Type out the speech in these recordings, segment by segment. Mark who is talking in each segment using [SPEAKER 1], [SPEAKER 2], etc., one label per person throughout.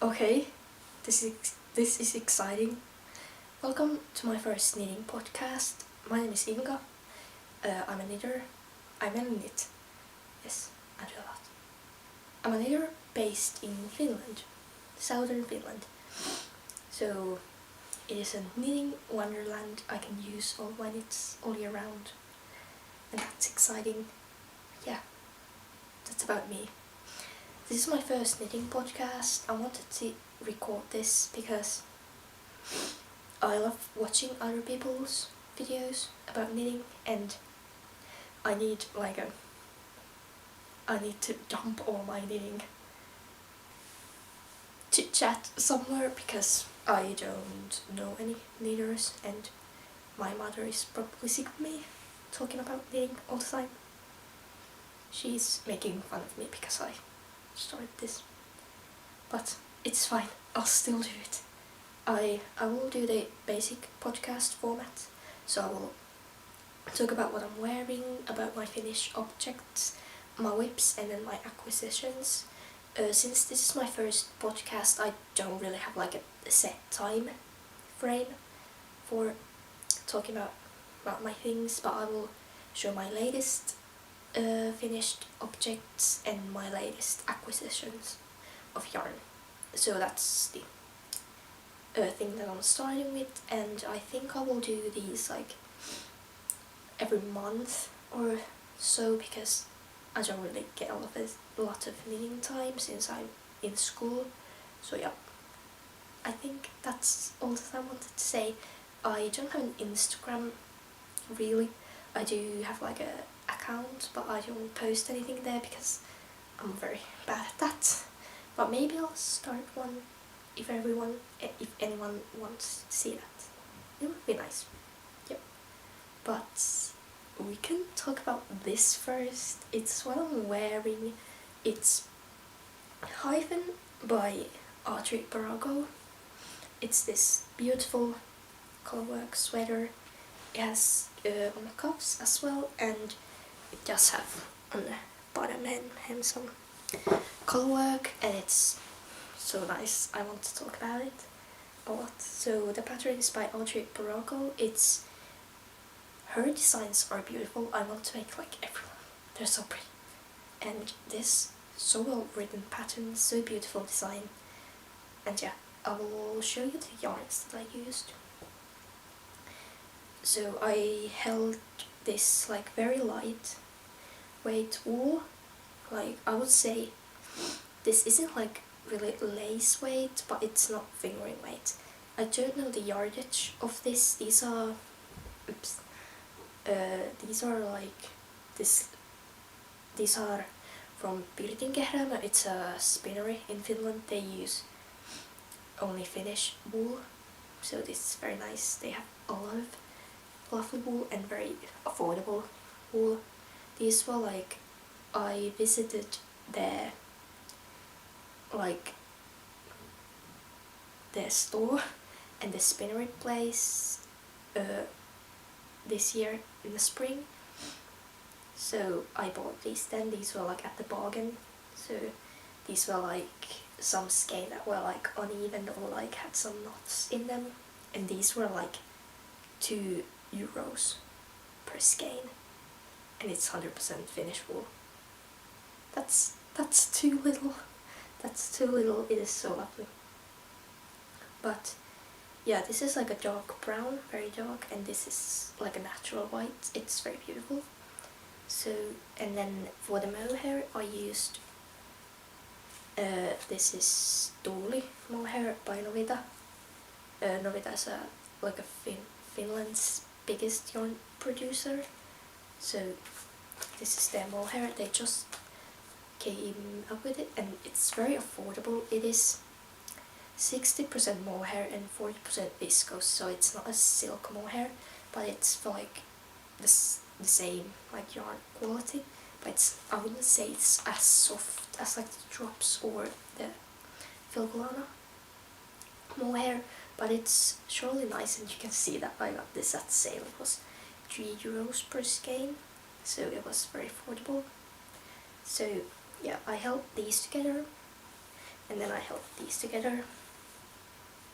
[SPEAKER 1] Okay, this is exciting. Welcome to my first knitting podcast. My name is Inka. I'm a knitter. I will knit. Yes, I do a lot. I'm a knitter based in Finland, southern Finland. So it is a knitting wonderland. I can use all my knits all year round, and that's exciting. Yeah, that's about me. This is my first knitting podcast. I wanted to record this because I love watching other people's videos about knitting, and I need to dump all my knitting chit chat somewhere because I don't know any knitters, and my mother is probably sick of me talking about knitting all the time. She's making fun of me because I started this, but it's fine. I'll still do it. I will do the basic podcast format, so I will talk about what I'm wearing, about my finished objects, my whips, and then my acquisitions. Since this is my first podcast, I don't really have like a set time frame for talking about my things, but I will show my latest finished objects and my latest acquisitions of yarn. So that's the thing that I'm starting with, and I think I will do these like every month or so because I don't really get a lot of knitting time since I'm in school. So yeah, I think that's all that I wanted to say. I don't have an Instagram really. I do have like a account, but I don't post anything there because I'm very bad at that. But maybe I'll start one if anyone wants to see that. It would be nice. Yep. But we can talk about this first. It's what I'm wearing. It's Hyphen by Audrey Berrogo. It's this beautiful colorwork sweater. It has on the cuffs as well, and it does have on the bottom hem some colorwork, and it's so nice. I want to talk about it a lot. So the pattern is by Audrey Berrogo. Her designs are beautiful. I want to make like everyone. They're so pretty. And this so well written pattern, so beautiful design. And yeah, I will show you the yarns that I used. So I held this like very light weight wool. Like I would say this isn't like really lace weight, but it's not fingering weight. I don't know the yardage of this. These are these are from Pirtin kehräämö. It's a spinnery in Finland. They use only Finnish wool, so this is very nice. They have a lot of lovely wool and very affordable wool. These were like, I visited their store and the spinnery place this year in the spring. So I bought these then. These were like at the bargain. So these were like some skein that were like uneven or like had some knots in them, and these were like €2 per skein, and it's 100% Finnish wool. That's too little. That's too little. It is so lovely. But yeah, this is like a dark brown, very dark, and this is like a natural white. It's very beautiful. So, and then for the mohair I used this is tuuli mohair by Novita. Novita is Finland's biggest yarn producer. So this is their mohair. They just came up with it, and it's very affordable. It is 60% mohair and 40% viscose, so it's not a silk mohair, but it's for like the same like yarn quality, but I wouldn't say it's as soft as like the drops or the filgolana mohair, but it's surely nice, and you can see that I got this at sale. It was €3 per skein, so it was very affordable. So yeah, I held these together and then I held these together.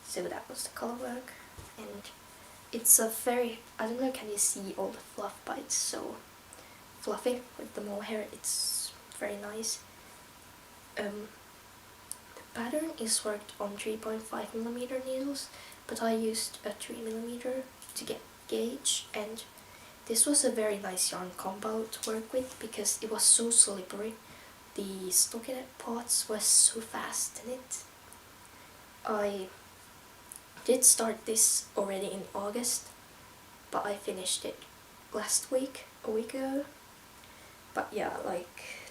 [SPEAKER 1] So that was the color work, and it's a very, I don't know, can you see all the fluff, but it's so fluffy with the mohair. It's very nice. The pattern is worked on 3.5mm needles, but I used a 3mm to get gauge, and this was a very nice yarn combo to work with because it was so slippery. The stockinette parts was so fast in it. I did start this already in August, but I finished it last week, a week ago. But yeah, like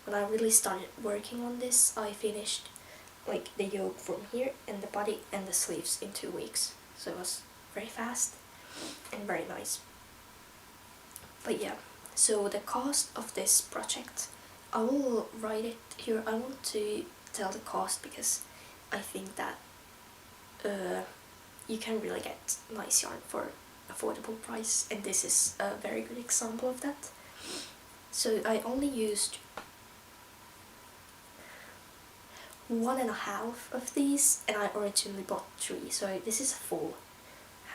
[SPEAKER 1] when I really started working on this, I finished like the yoke from here and the body and the sleeves in 2 weeks. So it was very fast and very nice. But yeah, so the cost of this project, I will write it here. I want to tell the cost because I think that you can really get nice yarn for affordable price, and this is a very good example of that. So I only used 1.5 of these, and I originally bought 3, so this is a full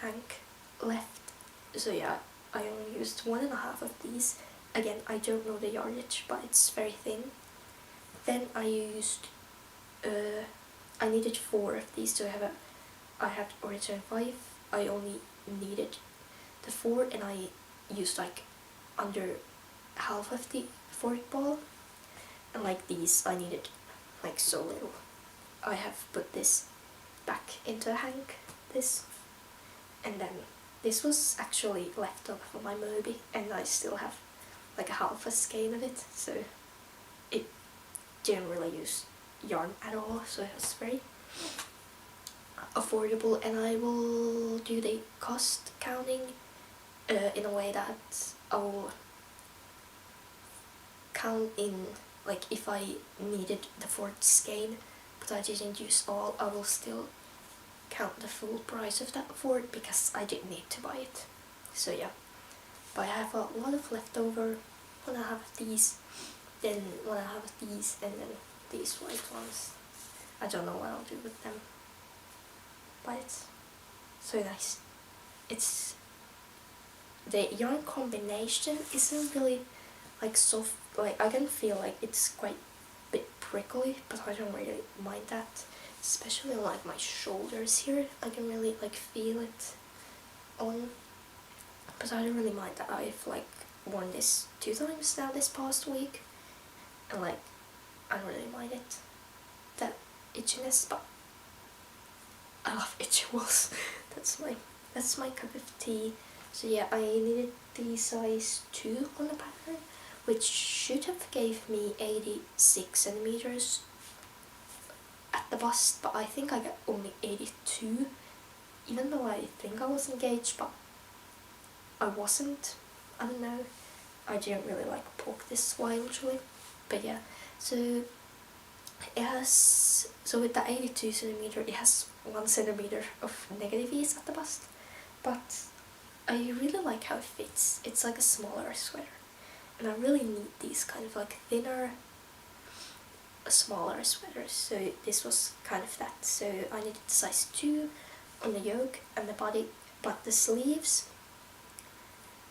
[SPEAKER 1] hank left. So yeah, I only used 1.5 of these. Again, I don't know the yardage, but it's very thin. Then I used I needed 4 of these, so I had originally 5. I only needed the 4, and I used like under half of the fork ball. And like these, I needed like so little. I have put this back into a hank, this, and then this was actually left over from my Moby, and I still have like a half a skein of it, so it didn't really use yarn at all, so it was very affordable. And I will do the cost counting in a way that I will count in, like if I needed the 4th skein but I didn't use all, I will still count the full price of that 4th because I didn't need to buy it. So yeah, but I have a lot of leftover. When I have these, then when I have these, and then these white ones. I don't know what I'll do with them, but it's so nice. It's the yarn combination isn't really like soft, like I can feel like it's quite a bit prickly, but I don't really mind that, especially on like my shoulders here. I can really like feel it on, but I don't really mind that. I've like worn this 2 times now this past week, and like I don't really mind it, that itchiness, but I love itchy walls. that's my cup of tea. So yeah, I needed the size 2 on the pattern, which should have gave me 86 centimeters at the bust, but I think I got only 82, even though I think I was engaged, but I wasn't. I don't know, I didn't really like poke this wildly, but yeah, so it has, so with the 82 centimeter, it has 1 centimeter of negative ease at the bust, but I really like how it fits. It's like a smaller sweater, and I really need these kind of like thinner, smaller sweaters, so this was kind of that. So I needed the size 2 on the yoke and the body, but the sleeves,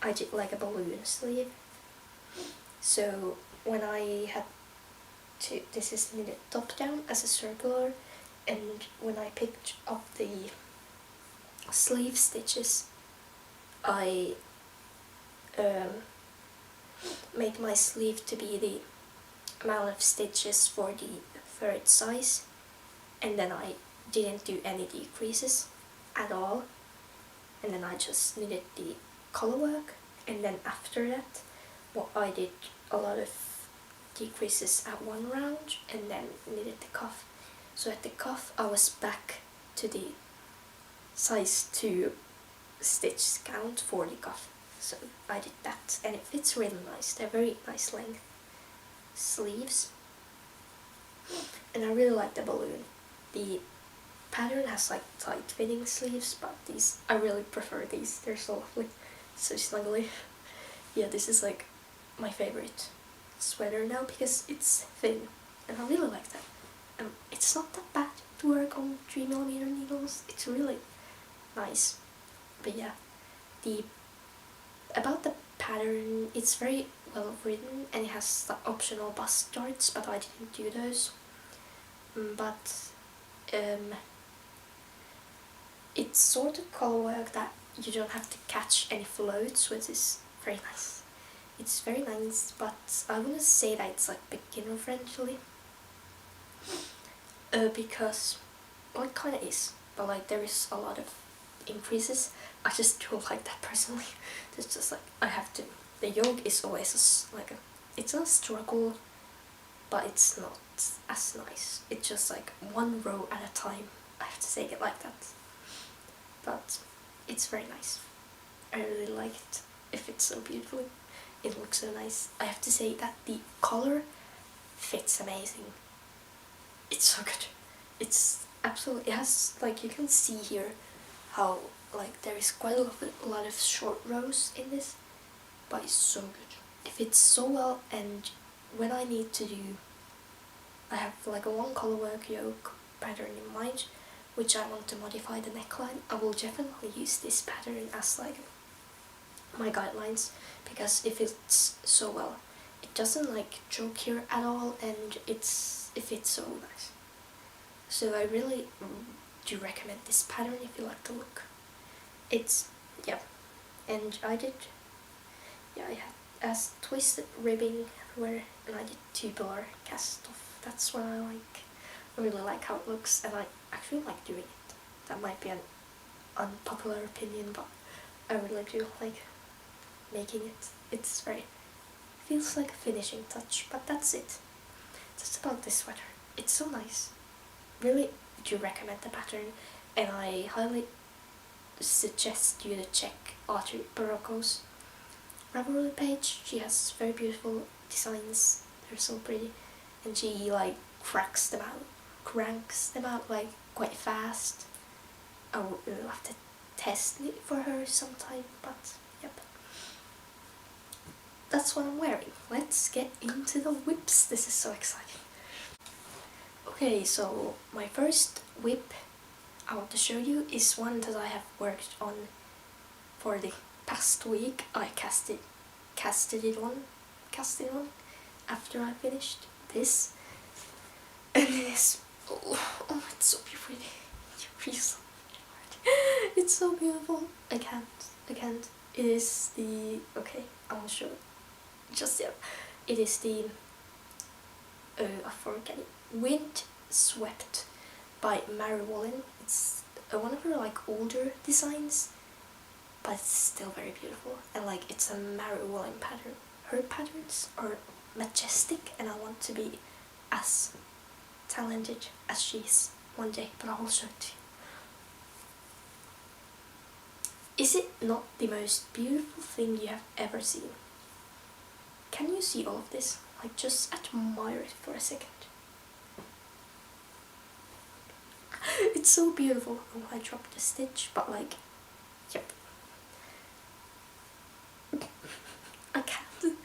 [SPEAKER 1] I did like a balloon sleeve. So when I had to, this is knitted top down as a circular, and when I picked up the sleeve stitches, I made my sleeve to be the amount of stitches for the 3rd size, and then I didn't do any decreases at all, and then I just knitted the collar work, and then after that what I did a lot of decreases at 1 round, and then knitted the cuff. So at the cuff I was back to the size 2 stitch count for the cuff, so I did that, and it fits really nice. They're very nice length sleeves, and I really like the balloon. The pattern has like tight fitting sleeves, but these, I really prefer these. They're so lovely, so snuggly. Yeah, this is like my favorite sweater now because it's thin, and I really like that. it's not that bad to work on 3mm needles. It's really nice. But yeah, about the pattern, it's very well written and it has the optional bust darts, but I didn't do those. But it's sort of color work that you don't have to catch any floats, which is very nice. It's very nice, but I wouldn't say that it's like beginner friendly. Because, well, it kind of is, but like there is a lot of increases. I just don't like that personally. It's just like I have to. The yoke is always it's a struggle, but it's not as nice. It's just like one row at a time. I have to say it like that. But it's very nice. I really like it. It fits so beautifully. It looks so nice. I have to say that the color fits amazing. It's so good. It's absolutely, it has, like, you can see here how like there is quite a lot of short rows in this, but it's so good. It fits so well, and when I need to do, I have like a long color work yoke pattern in mind, which I want to modify the neckline. I will definitely use this pattern as like my guidelines, because it fits so well. It doesn't like choke here at all, and it fits so nice. So I really do recommend this pattern if you like the look. It's, yeah, and I had as twisted ribbing everywhere, and I did tubular cast off. That's what I like. I really like how it looks, and I actually like doing it. That might be an unpopular opinion, but I really do like making it. It's very, feels like a finishing touch, but that's it. Just about this sweater. It's so nice. Really do recommend the pattern, and I highly suggest you to check Audrey Berrogo's Ravelry page. She has very beautiful designs. They're so pretty, and she like cranks them out like quite fast. I would really have to test it for her sometime, but yep. That's what I'm wearing. Let's get into the whips. This is so exciting. Okay, so my first whip I want to show you is one that I have worked on for the past week. I casted it on after I finished this, and it is, oh, it's so pretty. It's so beautiful. I can't. It is the, okay, I will show it. Just, yeah. It is the, I forget it. Windswept by Marie Wallin. It's one of her like older designs, but it's still very beautiful, and like it's a Marie Wallin pattern. Her patterns are majestic, and I want to be as talented as she is one day, but I will show it to you. Is it not the most beautiful thing you have ever seen? Can you see all of this? Like, just admire it for a second. It's so beautiful. Oh, I dropped a stitch, but like, yep. I can't.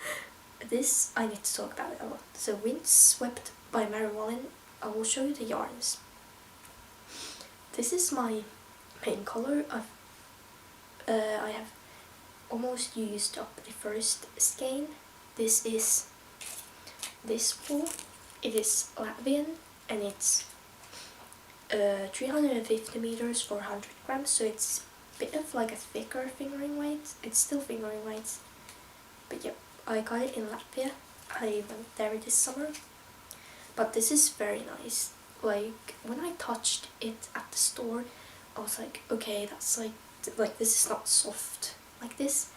[SPEAKER 1] This, I need to talk about it a lot. So Windswept by Marie Wallin. I will show you the yarns. This is my main color. I have almost used up the first skein. This is this wool. It is Latvian, and it's 350 meters for 100 grams, so it's a bit of like a thicker fingering weight. It's still fingering weight, but yeah, I got it in Latvia. I went there this summer, but this is very nice. Like, when I touched it at the store, I was like, okay, that's like this is not soft like this,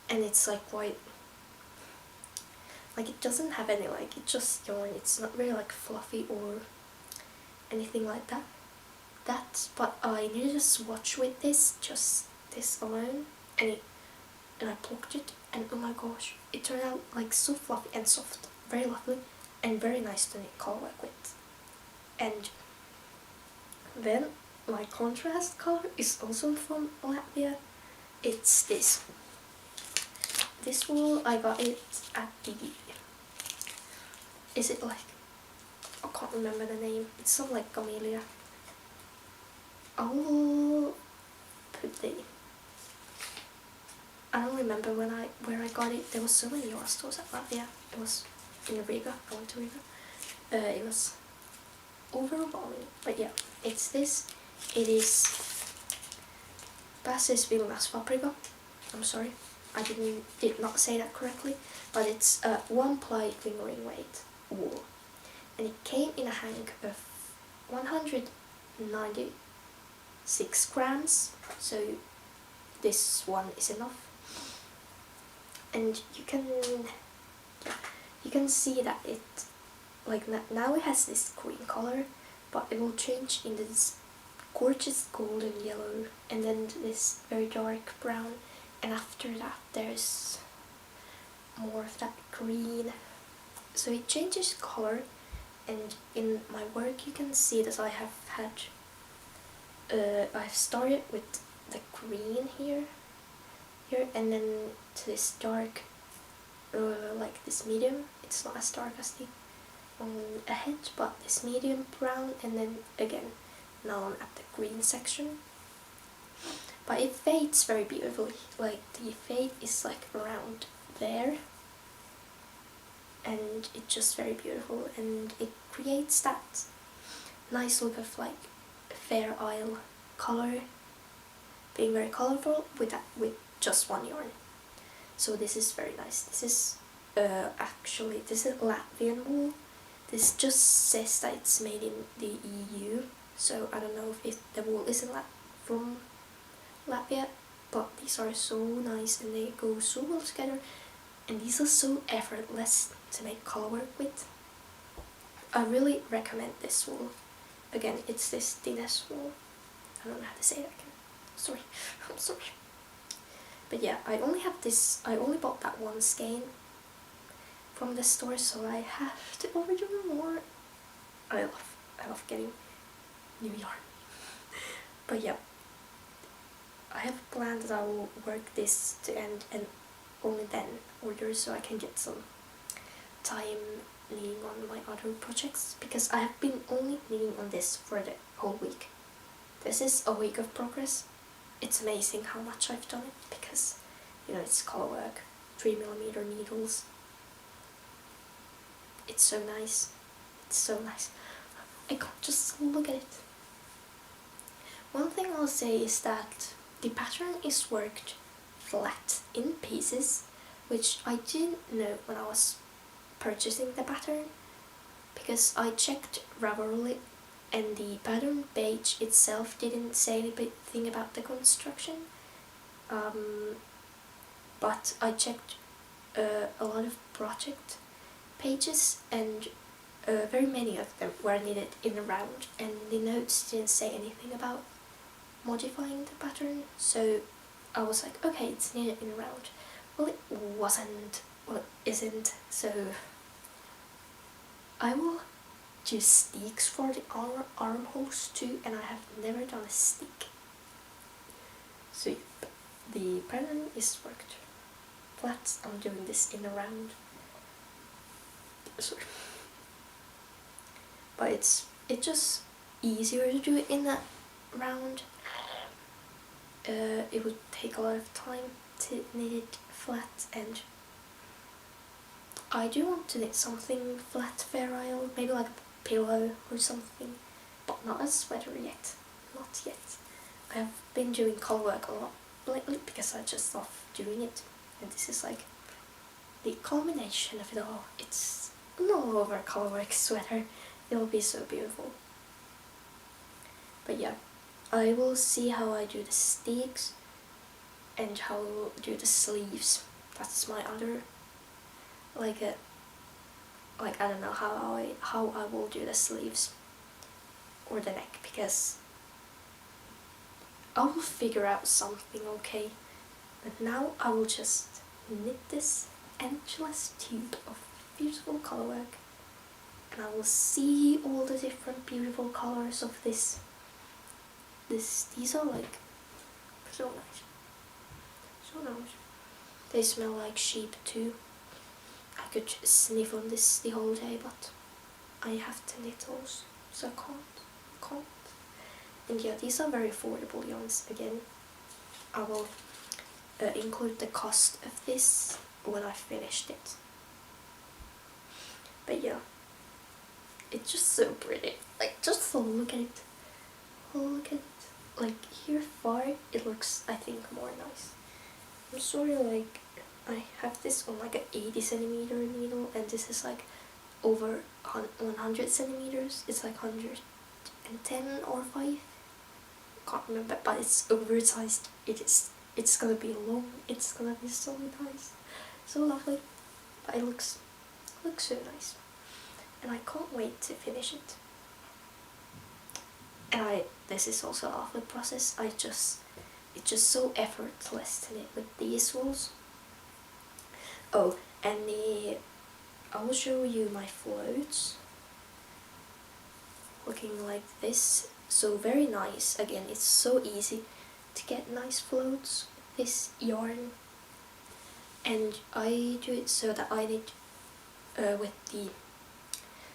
[SPEAKER 1] and it's like quite, like, it doesn't have any, like, it's just yarn. It's not really like fluffy or anything like that. But I needed a swatch with this, just this alone, and I plucked it, and oh my gosh, it turned out like so fluffy and soft, very lovely, and very nice to knit color work with. And then my contrast color is also from Latvia. It's this wool. I got it at the, is it like a can't remember the name. It's something like camellia. I will put the... I don't remember where I got it. There was so many yarn stores at Latvia. It was in Riga. I went to Riga. It was overwhelming. But yeah, it's this. It is Passes Vilnas Fabrica. I'm sorry, I did not say that correctly. But it's a 1-ply fingering weight wool, and it came in a hank of 196 grams. So this one is enough. And you can see that it, like now it has this green color, but it will change into this gorgeous golden yellow, and then this very dark brown, and after that there's more of that green. So it changes color, and in my work you can see that I have had I've started with the green here, and then to this dark, like this medium. It's not as dark as the one ahead, but this medium brown, and then again now I'm at the green section. But it fades very beautifully. Like the fade is like around there, and it's just very beautiful, and it creates that nice look of like fair isle color, being very colorful with just one yarn. So this is very nice. This is actually, this is Latvian wool. This just says that it's made in the EU, so I don't know if the wool isn't from Latvia, but these are so nice and they go so well together, and these are so effortless to make color work with. I really recommend this wool. Again, it's this Dines wool. I don't know how to say that again. Sorry, I'm sorry. But yeah, I only bought that one skein from the store, so I have to order more. I love getting new yarn. But yeah, I have planned that I will work this to end and only then order, so I can get some time knitting on my other projects, because I have been only knitting on this for the whole week. This is a week of progress. It's amazing how much I've done it, because you know, it's color work, 3mm needles. It's so nice. It's so nice. I can't just look at it. One thing I'll say is that the pattern is worked flat in pieces, which I didn't know when I was purchasing the pattern, because I checked Ravelry and the pattern page itself didn't say anything about the construction. But I checked a lot of project pages, and very many of them were knitted in a round, and the notes didn't say anything about modifying the pattern. So I was like, okay, it's knitted in a round. Well, it wasn't. Well, it isn't. So I will do steeks for the armholes too, and I have never done a steek. So yep, the pattern is worked flat. I'm doing this in a round. Sorry. But it's just easier to do it in a round. It would take a lot of time to knit it flat, and I do want to knit something flat fair isle, maybe like a pillow or something, but not a sweater yet. Not yet. I have been doing color work a lot lately because I just love doing it, and this is like the culmination of it all. It's an all over color work sweater. It will be so beautiful. But yeah, I will see how I do the steeks and how I will do the sleeves. That's my other, I don't know how I will do the sleeves or the neck, because I will figure out something, okay? But now I will just knit this endless tube of beautiful color work, and I will see all the different beautiful colors of this. These are like so nice. So nice. They smell like sheep too. I could sniff on this the whole day, but I have to knit those, so I can't. And yeah, these are very affordable yarns. Again, I will include the cost of this when I finished it. But yeah, it's just so pretty. Like, just look at it. Look at it. Like, here far, it looks, I think, more nice. I'm sorry, like, I have this on like an 80 centimeter needle, and this is like over 100 centimeters. It's like 110 or 5. Can't remember, but it's oversized. It's gonna be long. It's gonna be so nice, so lovely. But it looks so nice, and I can't wait to finish it. And this is also a lovely process. It's just so effortless to knit with these wools. Oh, and I will show you my floats looking like this. So very nice. Again, it's so easy to get nice floats with this yarn, and I do it so that I knit with the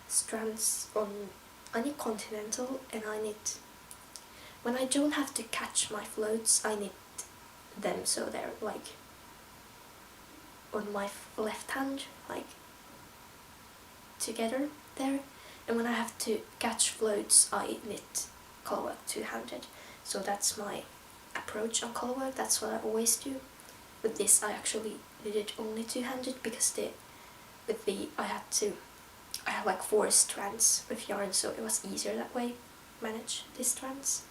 [SPEAKER 1] strands on, I knit continental, and I knit, when I don't have to catch my floats, I knit them so they're like on my left hand, like together there, and when I have to catch floats, I knit colorwork two-handed. So that's my approach on colorwork. That's what I always do. With this, I actually did it only two-handed because I had like 4 strands with yarn, so it was easier that way, manage the strands.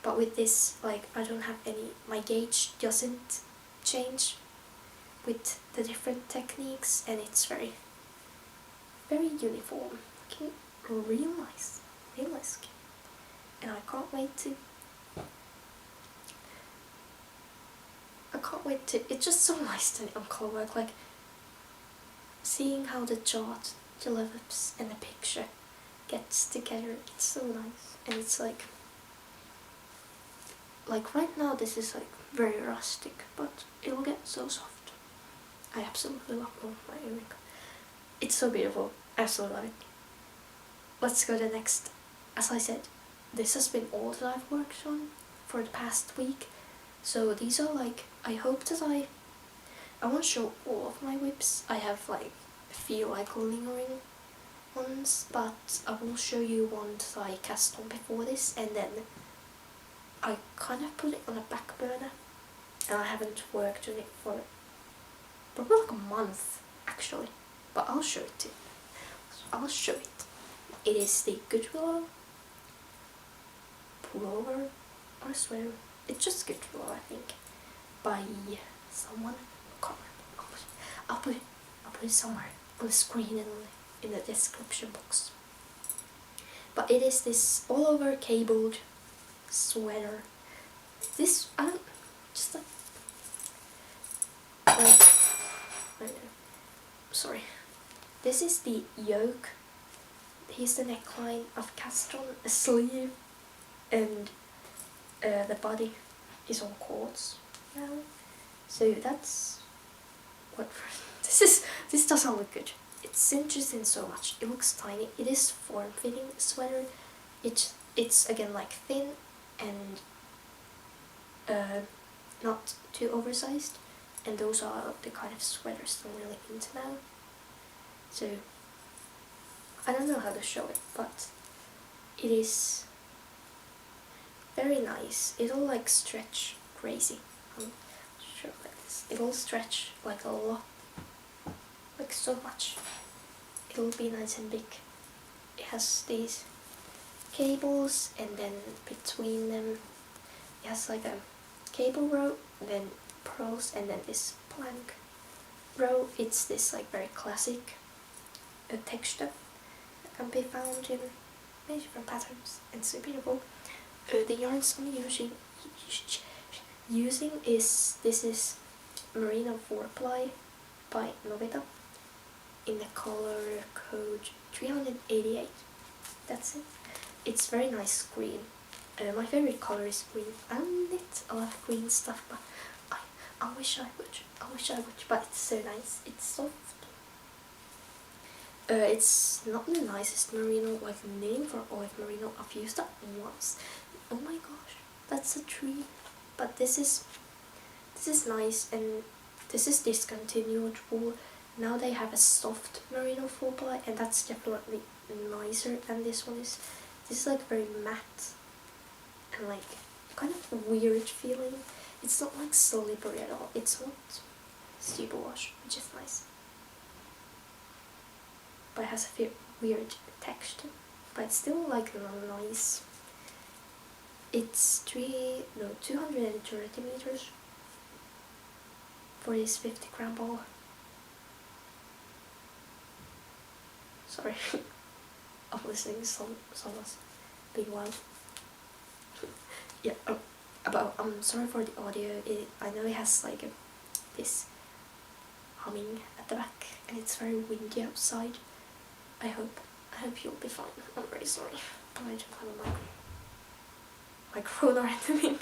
[SPEAKER 1] But with this, like, I don't have any, my gauge doesn't change with the different techniques, and it's very uniform, looking real nice skin. And I can't wait to, it's just so nice to knit on colorwork, like seeing how the chart develops and the picture gets together. It's so nice, and it's like right now this is like very rustic, but it'll get so soft. I absolutely love my earring. It's so beautiful. I absolutely love it. Let's go to the next. As I said, this has been all that I've worked on for the past week. So these are like, I hope that I won't show all of my whips. I have like a few like lingering ones, but I will show you one that I cast on before this, and then I kind of put it on a back burner, and I haven't worked on it for probably like a month actually, but I'll show it to you. I'll show it. It is the Good Willow pullover or sweater. It's just Good Willow, I think, by someone. I'll put it somewhere on the screen and in the description box. But it is this all over cabled sweater. This, I don't, just like I don't know. Sorry. This is the yoke. Here's the neckline. I've cast on a sleeve, and the body is on cords now. So that's what this doesn't look good. It cinches in so much. It looks tiny. It is form-fitting sweater. It's again like thin and not too oversized, and those are the kind of sweaters I'm really into now. So I don't know how to show it, but it is very nice. It'll like stretch crazy. Sure, like this. It'll stretch like a lot, like so much. It'll be nice and big. It has these cables, and then between them it has like a cable row, then pearls, and then this plank row. It's this like very classic texture that can be found in many different patterns, and so beautiful. The yarns I'm using is, this is Merino 4-ply by Novita in the color code 388. That's it. It's very nice green. My favorite color is green. I don't knit a lot of green stuff, but I wish I would. But it's so nice. It's soft. It's not the nicest merino, like knitting for olive merino. I've used that once. Oh my gosh, that's a tree. But this is nice, and this is discontinued wool. Now they have a soft merino full ply, and that's definitely nicer than this one is. This is like very matte and like kind of weird feeling. It's not like slippery at all. It's not super wash, which is nice. But it has a weird texture, but it's still like nice. It's 230 meters for this 50-gram ball. Sorry, I'm listening to someone's being wild. Yeah, I'm sorry for the audio. I know it has like this humming at the back, and it's very windy outside. I hope you'll be fine. I'm very sorry, but I don't have a microphone or anything.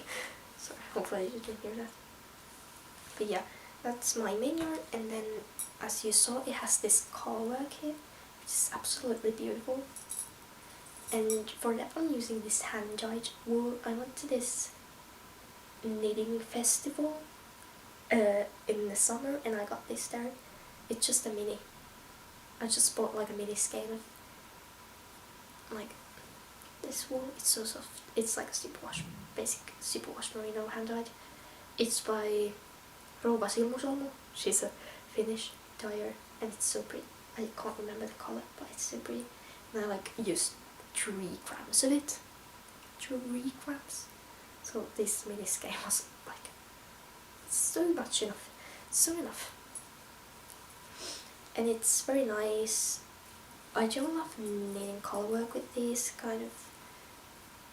[SPEAKER 1] Sorry, hopefully you didn't hear that. But yeah, that's my main yarn, and then as you saw, it has this collar work here, which is absolutely beautiful. And for that I'm using this hand-dyed wool. I went to this knitting festival in the summer, and I got this there. It's just a mini. I just bought like a mini skein of like this wool. It's so soft. It's like a superwash, basic superwash merino hand-dyed. It's by silmusolmu. She's a Finnish dyer, and it's so pretty. I can't remember the color, but it's so pretty. And I like used 3 grams of it. 3 grams. So this mini skein was like so much enough. So enough. And it's very nice. I don't love knitting color work with these kind of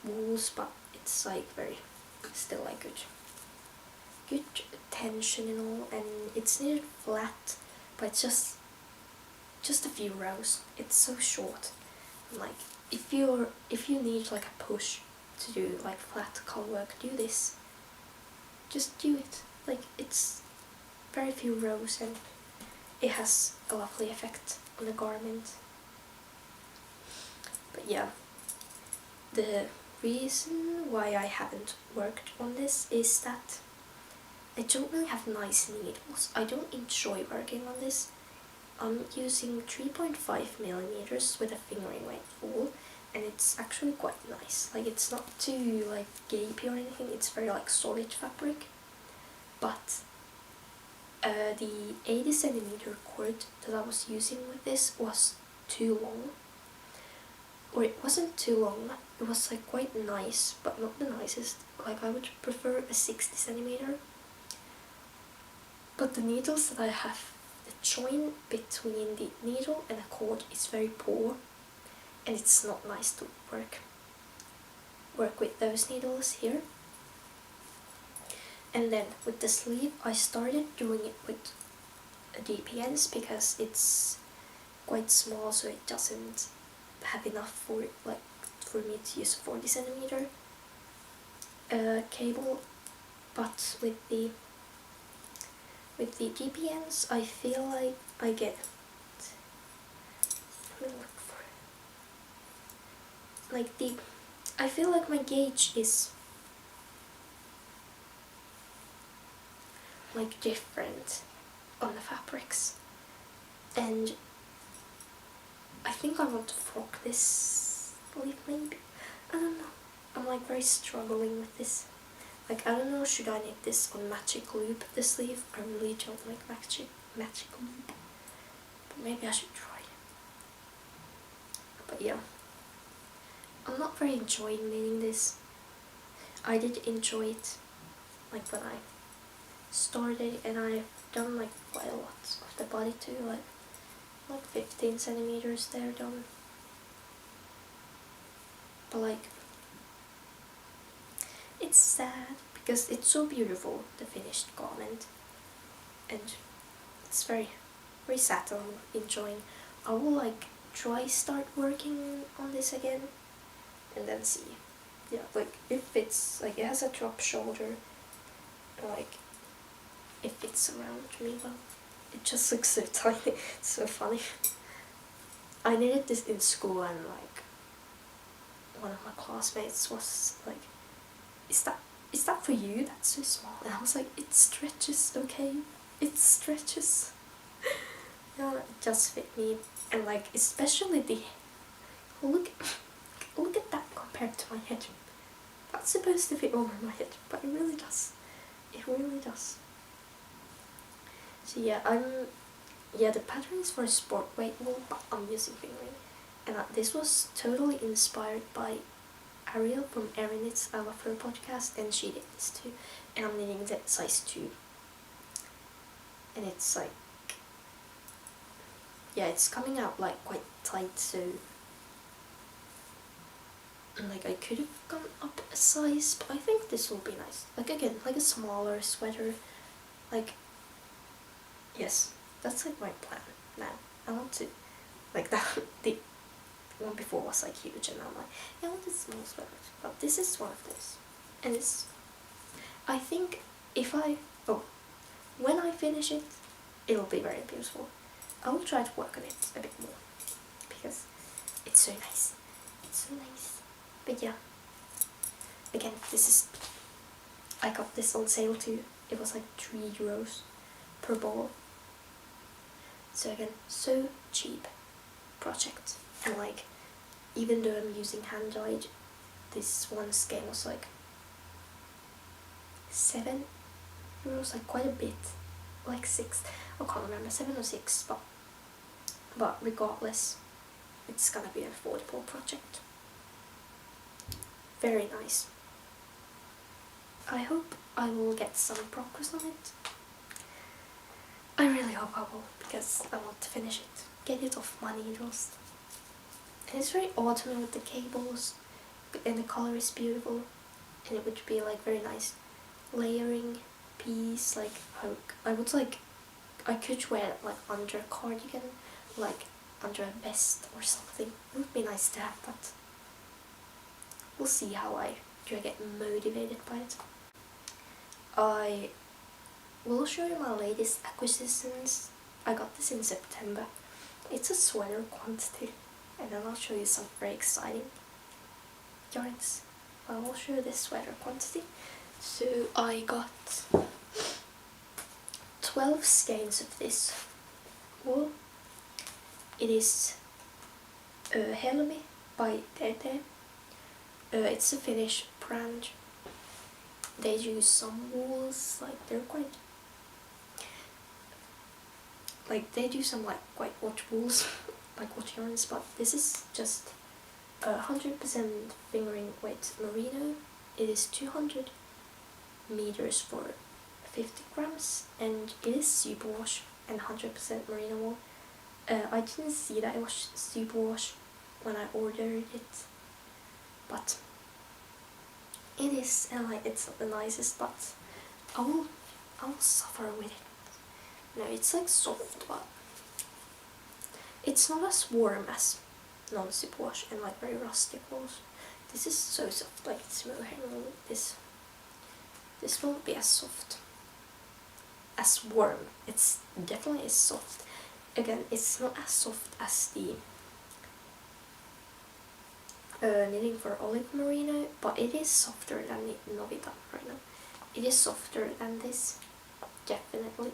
[SPEAKER 1] wools, but it's like still like good tension and all, and it's knitted flat, but it's just a few rows. It's so short. And like if you need like a push to do like flat color work, do this. Just do it. Like it's very few rows, and it has a lovely effect on the garment. But yeah, the reason why I haven't worked on this is that I don't really have nice needles. I don't enjoy working on this. I'm using 3.5 millimeters with a fingering weight wool, and it's actually quite nice. Like it's not too like gapey or anything. It's very like solid fabric. But the 80 centimeter cord that I was using with this was too long. Or it wasn't too long, it was like quite nice, but not the nicest. Like I would prefer a 60 centimeter. But the needles that I have, the join between the needle and the cord is very poor, and it's not nice to work with those needles here. And then with the sleeve, I started doing it with DPNs because it's quite small, so it doesn't have enough for me to use a 40 centimeter cable. But with the DPNs, I feel like I get. Let me look for it. Like I feel like my gauge is like different on the fabrics, and I think I want to frock this sleeve maybe. I don't know. I'm like very struggling with this. Like I don't know, should I knit this on magic loop, the sleeve? I really don't like magic loop, but maybe I should try. But yeah, I'm not very enjoying knitting this. I did enjoy it like when I started, and I've done like quite a lot of the body too, like 15 centimeters there done. But like it's sad because it's so beautiful, the finished garment, and it's very sad. I'm enjoying. I will like start working on this again and then see. Yeah, like if it's like it has a drop shoulder, like if it's around me, well, it just looks so tiny. It's so funny. I knitted this in school, and like one of my classmates was like, is that for you? That's so small. And I was like, it stretches, okay? It stretches. Yeah, it just fit me. And like, especially the, look at that compared to my head. That's supposed to fit over my head, but it really does. It really does. So yeah, the pattern is for a sport weight wool, but I'm using fingering. And this was totally inspired by Ariel from Erin Knits, I Love Her podcast, and she did this too. And I'm knitting the size 2. And it's like, yeah, it's coming out like quite tight, so like I could have gone up a size, but I think this will be nice. Like again, like a smaller sweater. Like, yes, that's like my plan now. I want to, like that, the one before was like huge, and I'm like, yeah, I want a small sweater. But this is one of those. And this, I think when I finish it, it'll be very beautiful. I will try to work on it a bit more, because it's so nice. It's so nice. But yeah, again, I got this on sale too. It was like €3 per ball. So again, so cheap project. And like, even though I'm using hand dyed, this one skein was like €7, like quite a bit, like 6. I can't remember, 7 or 6, but regardless, it's gonna be an affordable project. Very nice. I hope I will get some progress on it. I really hope I will, because I want to finish it. Get it off my needles. And it's very autumn with the cables, and the color is beautiful, and it would be like very nice layering piece. Like I could wear it like under a cardigan, like under a vest or something. It would be nice to have, but we'll see how I get motivated by it. I will show you my latest acquisitions. I got this in September. It's a sweater quantity, and then I'll show you some very exciting yarns. I will show you this sweater quantity. So I got 12 skeins of this wool. It is Helmi by Teetee. It's a Finnish brand. They use some wools, like they're quite, like they do some like quite watch wools, like watch yarns, but this is just 100% fingering weight merino. It is 200 meters for 50 grams, and it is superwash and 100% merino wool. I didn't see that it was superwash when I ordered it, but it is, and like it's not the nicest, but I will suffer with it. No, it's like soft, but it's not as warm as non-superwash and like very rustic wools. This is so soft, like it's mohair wool. This won't be as soft, as warm. It's definitely is soft. Again, it's not as soft as the knitting for olive merino, but it is softer than the Novita merino. It is softer than this, definitely.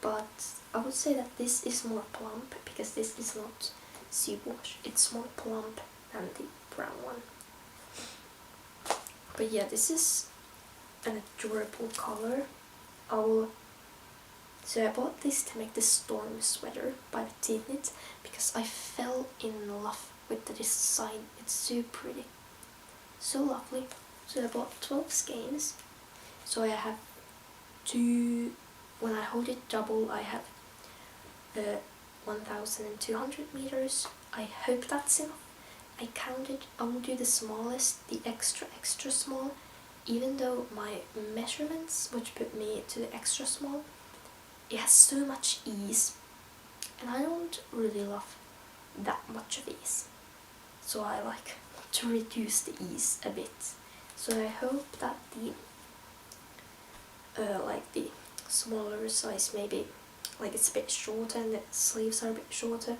[SPEAKER 1] But I would say that this is more plump, because this is not superwash. It's more plump than the brown one. But yeah, this is an adorable color. So I bought this to make the storm sweater by Teetee, because I fell in love with the design. It's so pretty, so lovely. So I bought 12 skeins. So I have when I hold it double, I have 1,200 meters. I hope that's enough. I counted. I will do the smallest, the extra small, even though my measurements, which put me to the extra small, it has so much ease, and I don't really love that much of ease, so I like to reduce the ease a bit. So I hope that the like the smaller size, maybe like it's a bit shorter and the sleeves are a bit shorter,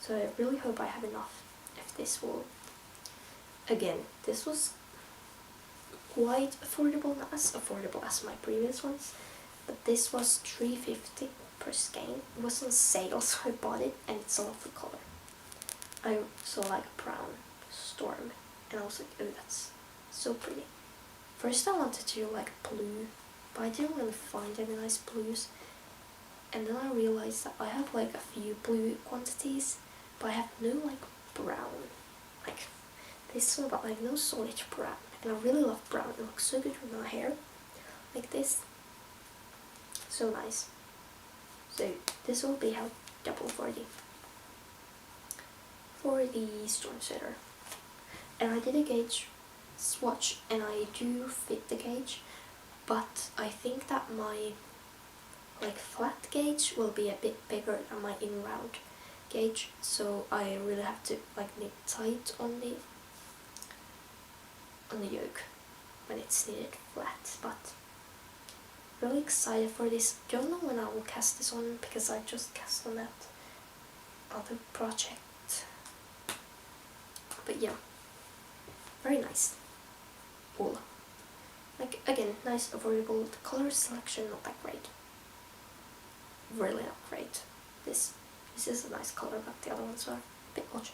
[SPEAKER 1] So I really hope I have enough of this wool. Again, this was quite affordable, not as affordable as my previous ones, but this was $3.50 per skein. It was on sale, so I bought it, and it's a lovely color. I saw like a brown storm, and I was like, oh, that's so pretty. First I wanted to do like blue, but I didn't really find any nice blues. And then I realized that I have like a few blue quantities, but I have no like brown, like this one, but like no solid brown. And I really love brown. It looks so good with my hair, like this. So nice. So this will be how double for the storm sweater. And I did a gauge swatch, and I do fit the gauge, but I think that my like flat gauge will be a bit bigger than my in round gauge, so I really have to like knit tight on the yoke when it's knitted flat. But really excited for this. Don't know when I will cast this on, because I just cast on that other project. But yeah, very nice wool. Like again, nice, affordable. The color selection not that great. Really not great. This is a nice color, but the other ones are a bit much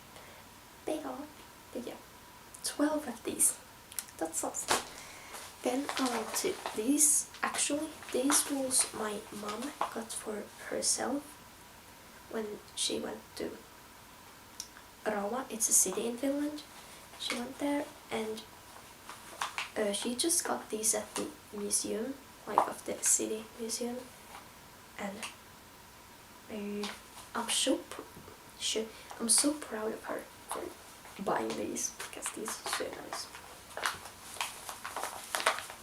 [SPEAKER 1] bigger. But yeah, 12 of these. That's awesome. Then I went to these. Actually, these wools my mom got for herself when she went to Rauma. It's a city in Finland. She went there, and she just got these at the museum, like of the city museum, and I'm so proud of her for buying these, because these are so nice.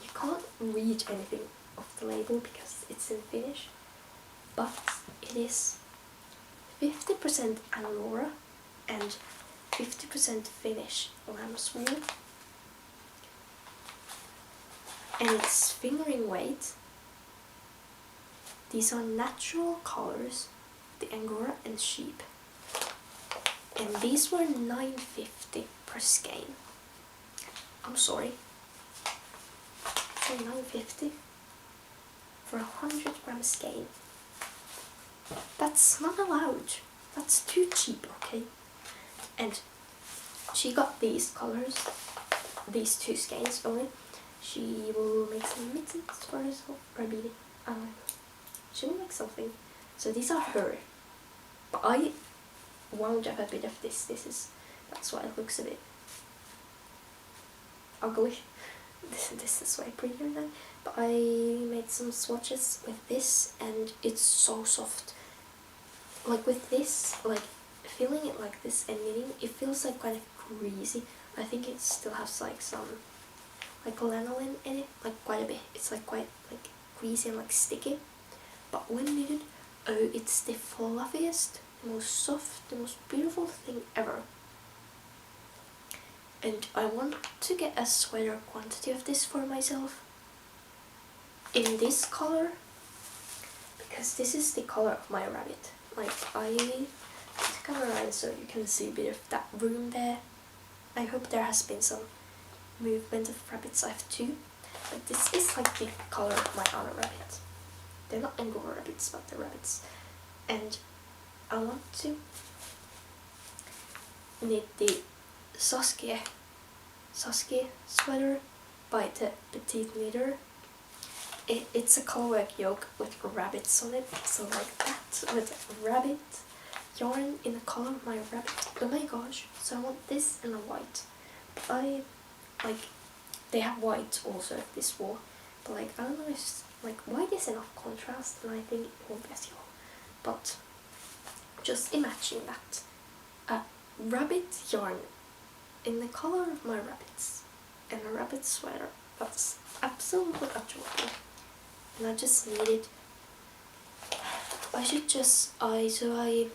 [SPEAKER 1] You can't read anything of the label because it's in Finnish, but it is 50% Angora and 50% Finnish lamb's wool, and it's fingering weight. These are natural colors, the Angora and sheep, and these were $9.50 per skein. I'm sorry, for $9.50 for a 100-gram skein. That's not allowed. That's too cheap, okay? And she got these colors, these two skeins only. She will make some mittens for herself, or maybe she will make something. So these are her, but I wound up a bit of this. That's why it looks a bit ugly. This is way prettier than. But I made some swatches with this, and it's so soft. Like with this, like feeling it like this and knitting, it feels like kind of greasy. I think it still has like some like lanolin in it, like quite a bit. It's like quite like greasy and like sticky. But when knitted, oh, it's the fluffiest, the most soft, the most beautiful thing ever. And I want to get a sweater quantity of this for myself in this color, because this is the color of my rabbit. Like, I put the camera in so you can see a bit of that room there. I hope there has been some movement of rabbits. I have two, but this is like the color of my other rabbit. They're not Angora rabbits, but they're rabbits. And I want to knit the Saskia sweater by the Petite Knitter. It's a colorwork yoke with rabbits on it, so like that, with rabbit yarn in the color of my rabbit. Oh my gosh, so I want this and a white. But they have white also, this wool, but like, I don't know if like white is enough contrast, and I think it won't be as yellow. But just imagine that, a rabbit yarn in the color of my rabbits and a rabbit sweater. That's absolutely adorable. And I just needed, I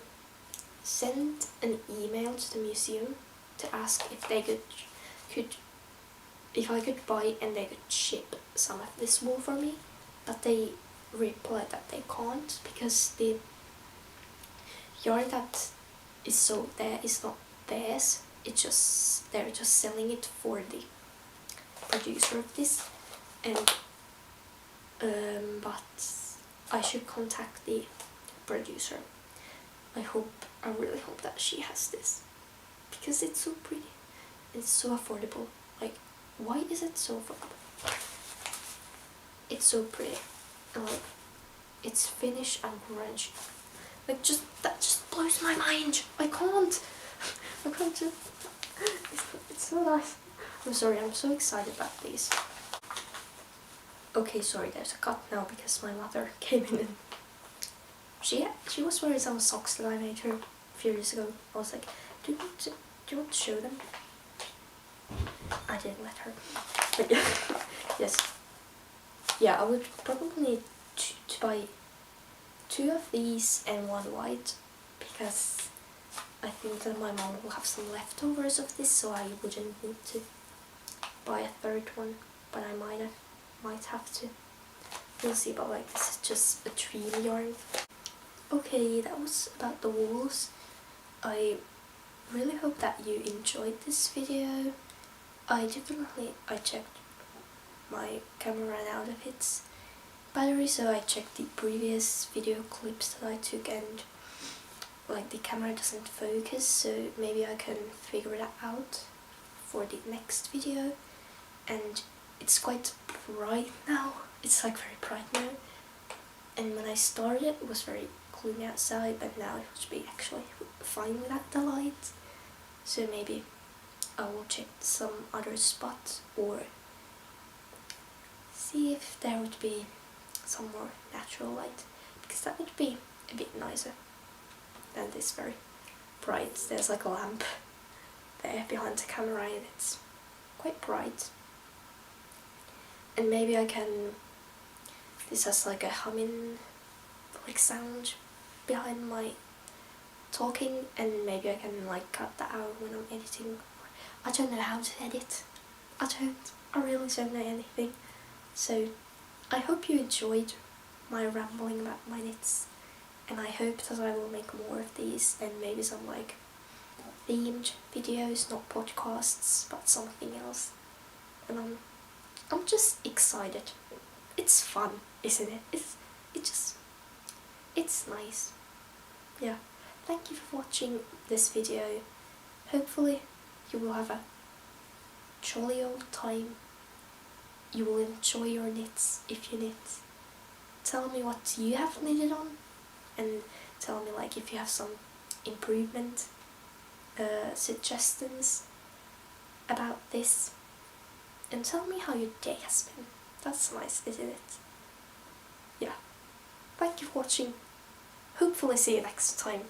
[SPEAKER 1] sent an email to the museum to ask if they if I could buy and they could ship some of this wool for me, but they replied that they can't, because the yarn that is sold there is not theirs. They're just selling it for the producer of this, and but I should contact the producer. I really hope that she has this, because it's so pretty. It's so affordable. Like, why is it so affordable? It's so pretty, and like, it's Finnish and grungy. Like, that just blows my mind. I can't just. It's so nice. I'm sorry. I'm so excited about these. Okay, sorry. There's a cut now because my mother came in and she was wearing some socks that I made her a few years ago. I was like, do you want to show them? I didn't let her. But yes. Yeah, I would probably need to buy 2 of these and 1 white, because I think that my mom will have some leftovers of this, so I wouldn't need to buy a 3rd one, but I might have to. We'll see. But like, this is just a dream yarn. Okay, that was about the wools. I really hope that you enjoyed this video. I checked my camera ran out of its battery, so I checked the previous video clips that I took, and like, the camera doesn't focus, so maybe I can figure that out for the next video. And it's quite bright now. It's like very bright now, and when I started it was very gloomy outside, but now it would be actually fine without the light. So maybe I will check some other spots, or see if there would be some more natural light, because that would be a bit nicer than this very bright. There's like a lamp there behind the camera and it's quite bright. And maybe I can, this has like a humming like sound behind my talking, and maybe I can like cut that out when I'm editing. I don't know how to edit. I really don't know anything. So I hope you enjoyed my rambling about my knits, and I hope that I will make more of these, and maybe some like themed videos, not podcasts, but something else. And I'm just excited. It's fun, isn't it? It's nice. Yeah. Thank you for watching this video. Hopefully you will have a jolly old time. You will enjoy your knits if you knit. Tell me what you have knitted on, and tell me like if you have some improvement suggestions about this, and tell me how your day has been. That's nice, isn't it? Yeah. Thank you for watching. Hopefully see you next time.